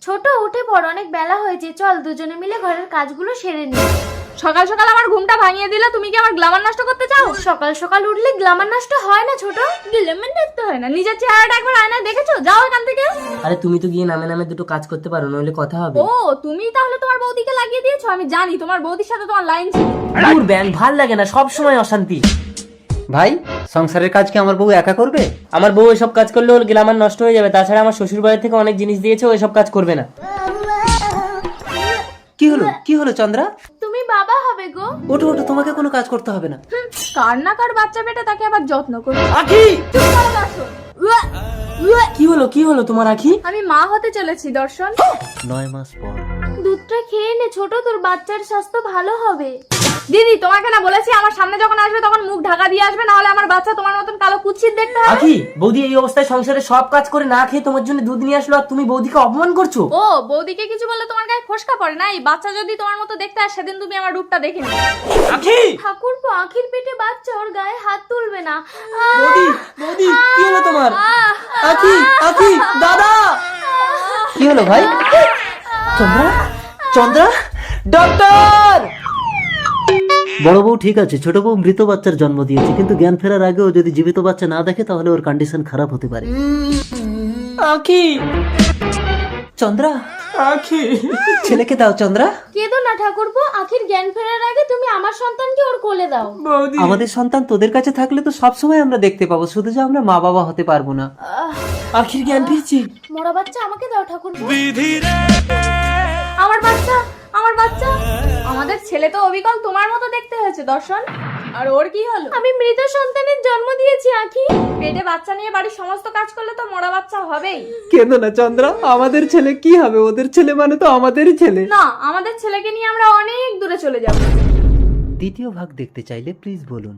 ছোট উঠে পড়, অনেক বেলা হয়েছে, চল দুজনে মিলে ঘরের কাজগুলো সেরে নি। সকাল সকাল আমার ঘুমটা ভাঙিয়ে দিলে, তুমি কি আমার গ্ল্যামার নষ্ট করতে চাও? সকাল সকাল উঠলে গ্ল্যামার নষ্ট হয় না ছোট। গ্ল্যামার নষ্ট হয় না? নিজের চেহারাটা একবার আয়নায় দেখেছো? যাও এখান থেকে। আরে তুমি তো গিয়ে নামে নামে দুটো কাজ করতে পারো, নইলে কথা হবে। ও তুমি তাহলে তোমার বৌদিকে লাগিয়ে দিয়েছো? আমি জানি তোমার বৌদির সাথে তোমার লাইন ছিল। দূর ব্যান, ভাল লাগে না, সব সময় অশান্তি। ভাই, সংসারের কাজ কি আমার বউ একা করবে? আমার বউ এসব কাজ করলে ওর গ্ল্যামার নষ্ট হয়ে যাবে। তাছাড়া আমার শ্বশুর বাড়ি থেকে অনেক জিনিস দিয়েছে, ও এসব কাজ করবে না। কি হলো চন্দ্রা? তুমি বাবা হবে গো। ওঠো ওঠো, তোমাকে কোনো কাজ করতে হবে না। কার না কার বাচ্চা বেটা, তাকে আবার যত্ন করো। আখি, চুপ করো দর্শন। কি হলো তোমার আখি? আমি মা হতে চলেছি দর্শন। 9 মাস পর। দুধটা খেয়ে নে ছোট, তোর বাচ্চার স্বাস্থ্য ভালো হবে। দিদি তোমাকে না বলেছি আমার সামনে যখন আসবে তখন মুখ ঢাকা দিয়ে আসবে, না হলে আমার বাচ্চা তোমার মতন কালো কুচ্ছিত দেখতে হবে। আখি, বৌদি এই অবস্থায় সংসারে সব কাজ করে না খেয়ে তোমার জন্য দুধ নিয়ে আসলো, আর তুমি বৌদিকে অপমান করছো। ও বৌদিকে কিছু বললে তোমার গায়ে ফসকা পড়ে না? এই বাচ্চা যদি তোমার মতো দেখতে হয়, সেদিন তুমি আমার রূপটা দেখে নিবে। আখি, ঠাকুরপো, আখির পেটে বাচ্চা, ওর গায়ে হাত তুলবে না। বৌদি কি হলো তোমার? আখি, দাদা। কি হলো ভাই? চন্দ্রা, ডক্টর! বড় বউ ঠিক আছে, ছোট বউ মৃত বাচ্চার জন্ম দিয়েছে, কিন্তু জ্ঞান ফেরার আগেও যদি জীবিত বাচ্চা না দেখে তাহলে ওর কন্ডিশন খারাপ হতে পারে। আখি, চন্দ্রা, আখি। ছেলেকে দাও চন্দ্রা। কেঁদো না ঠাকুরপো, আখির জ্ঞান ফেরার আগে তুমি আমার সন্তানকে ওর কোলে দাও। বৌদি, আমাদের সন্তান তোদের কাছে থাকলে তো সবসময় আমরা দেখতে পাবো, শুধু যে আমরা মা বাবা হতে পারবো না। আখির জ্ঞান ফিরছি। মোরা বাচ্চা আমাকে দাও ঠাকুরপো। আমার বাচ্চা, আমার বাচ্চা। আমাদের ছেলে তো অবিকল তোমার মতো দেখতে হয়েছে দর্শন। আর ওর কি হলো? আমি মৃত সন্তানের জন্ম দিয়েছি আখি। পেটে বাচ্চা নিয়ে বাড়ির সমস্ত কাজ করলে তো মরা বাচ্চা হবেই। কেঁদো না চন্দ্রা, আমাদের ছেলে কি হবে? ওদের ছেলে মানে তো আমাদেরই ছেলে। না, আমাদের ছেলেকে নিয়ে আমরা অনেক দূরে চলে যাব। দ্বিতীয় ভাগ দেখতে চাইলে প্লিজ বলুন।